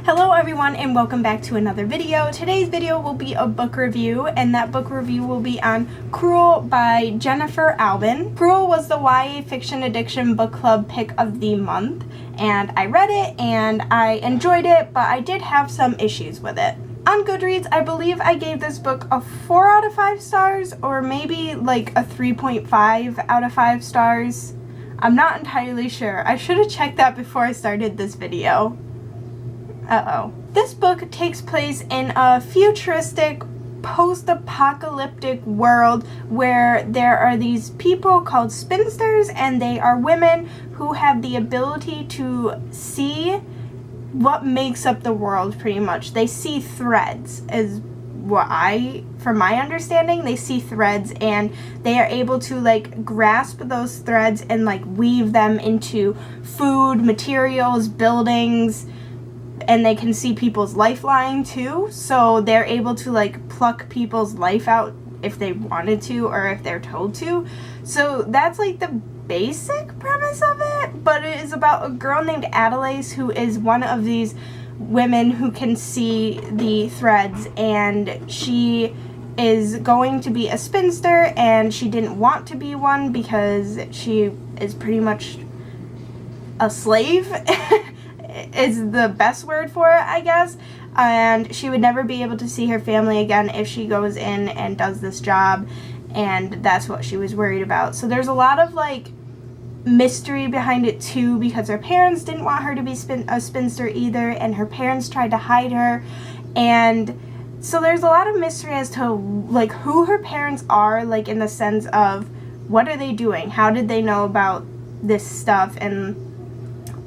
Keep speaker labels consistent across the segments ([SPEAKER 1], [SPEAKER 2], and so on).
[SPEAKER 1] Hello everyone and welcome back to another video. Today's video will be a book review, and that book review will be on Crewel by Jennifer Albin. Crewel was the YA Fiction Addiction Book Club pick of the month, and I read it and I enjoyed it, but I did have some issues with it. On Goodreads, I believe I gave this book a 4 out of 5 stars, or maybe like a 3.5 out of 5 stars. I'm not entirely sure. I should have checked that before I started this video. This book takes place in a futuristic, post-apocalyptic world where there are these people called spinsters, and they are women who have the ability to see what makes up the world, pretty much. They see threads, is from my understanding, they see threads, and they are able to like grasp those threads and like weave them into food, materials, buildings, and they can see people's lifeline too, so they're able to like pluck people's life out if they wanted to or if they're told to. So that's like the basic premise of it, but it is about a girl named Adelaide who is one of these women who can see the threads, and she is going to be a spinster, and she didn't want to be one because she is pretty much a slave is the best word for it, I guess, and she would never be able to see her family again if she goes in and does this job, and that's what she was worried about. So there's a lot of like mystery behind it too, because her parents didn't want her to be a spinster either, and her parents tried to hide her, and so there's a lot of mystery as to like who her parents are, like in the sense of what are they doing, how did they know about this stuff, and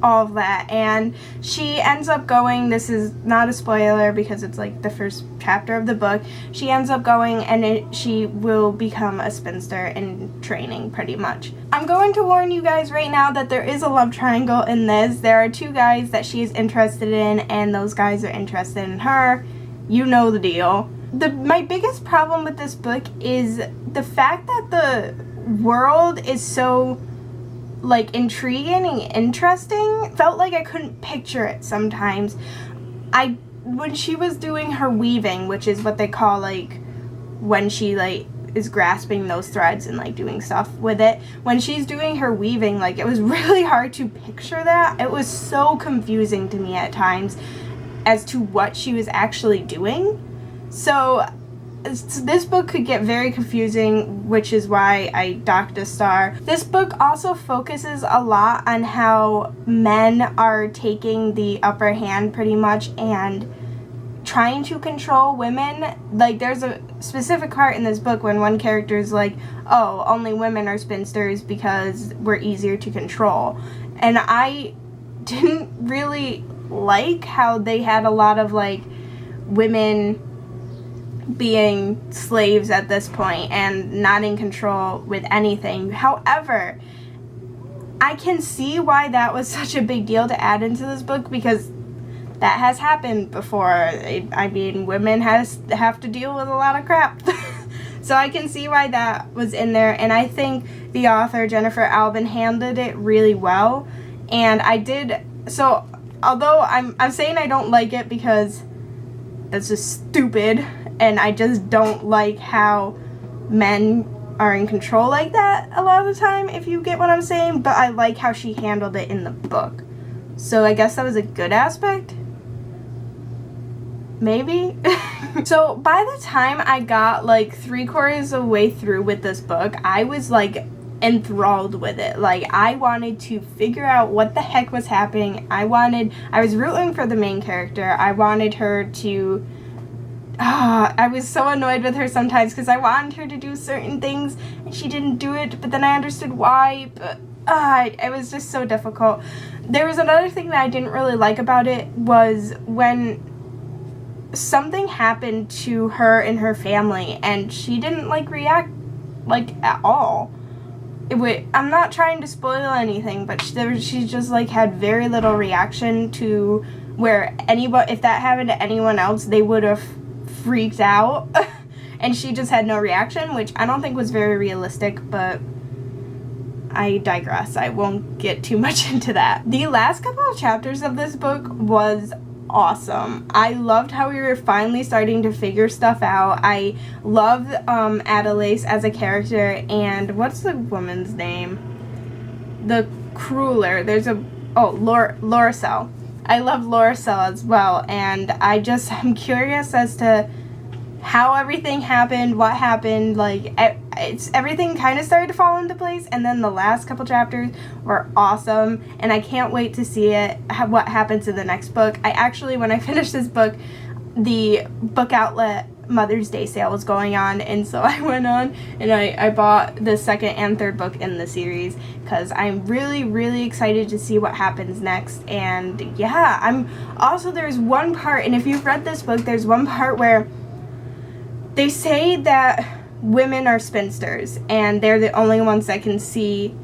[SPEAKER 1] all of that. And she ends up going, this is not a spoiler because it's like the first chapter of the book, she ends up going and she will become a spinster in training pretty much. I'm going to warn you guys right now that there is a love triangle in this. There are 2 guys that she is interested in, and those guys are interested in her. You know the deal. My biggest problem with this book is the fact that the world is so like intriguing and interesting. Felt like I couldn't picture it sometimes. When she was doing her weaving, which is what they call like when she like is grasping those threads and like doing stuff with it, when she's doing her weaving, like it was really hard to picture that. It was so confusing to me at times as to what she was actually doing. So this book could get very confusing, which is why I docked a star. This book also focuses a lot on how men are taking the upper hand pretty much and trying to control women. Like there's a specific part in this book when one character is like, oh, only women are spinsters because we're easier to control. And I didn't really like how they had a lot of like women being slaves at this point and not in control with anything. However, I can see why that was such a big deal to add into this book, because that has happened before. I mean, women have to deal with a lot of crap. So I can see why that was in there, and I think the author, Jennifer Albin, handled it really well. And so although I'm saying I don't like it because that's just stupid, and I just don't like how men are in control like that a lot of the time, if you get what I'm saying, but I like how she handled it in the book. So I guess that was a good aspect? Maybe? So by the time I got like 3/4 of the way through with this book, I was like enthralled with it. Like I wanted to figure out what the heck was happening. I was rooting for the main character. I wanted her to I was so annoyed with her sometimes because I wanted her to do certain things and she didn't do it, but then I understood why, but it was just so difficult. There was another thing that I didn't really like about it, was when something happened to her and her family and she didn't like react like at all. I'm not trying to spoil anything, but she just like had very little reaction to where if that happened to anyone else, they would have freaked out. And she just had no reaction, which I don't think was very realistic, but I digress. I won't get too much into that. The last couple of chapters of this book was awesome. I loved how we were finally starting to figure stuff out. I loved Adelaide as a character, and what's the woman's name? The Crueler. There's a Loracel. I love Loracel as well, and I'm curious as to how everything happened, what happened. Like, everything kind of started to fall into place, and then the last couple chapters were awesome, and I can't wait to see what happens in the next book. I actually, when I finished this book, the book outlet Mother's Day sale was going on, and so I went on and I bought the second and third book in the series because I'm really, really excited to see what happens next. And yeah, there's one part, and if you've read this book, there's one part where they say that women are spinsters and they're the only ones that can see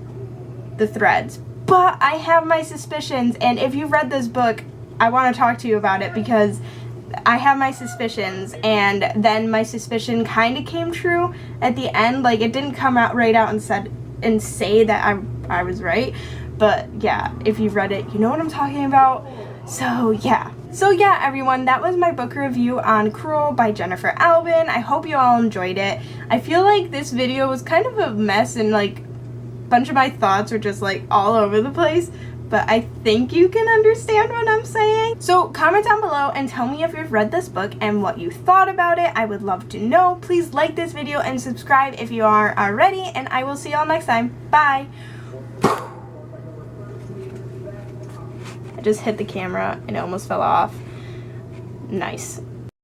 [SPEAKER 1] the threads. But I have my suspicions, and if you've read this book, I want to talk to you about it because I have my suspicions, and then my suspicion kind of came true at the end. Like, it didn't come out right out and say that I was right. But yeah, if you've read it, you know what I'm talking about. So yeah, everyone, that was my book review on Crewel by Jennifer Albin. I hope you all enjoyed it. I feel like this video was kind of a mess, and like a bunch of my thoughts were just like all over the place, but I think you can understand what I'm saying. So comment down below and tell me if you've read this book and what you thought about it. I would love to know. Please like this video and subscribe if you aren't already, and I will see y'all next time. Bye. I just hit the camera and it almost fell off. Nice.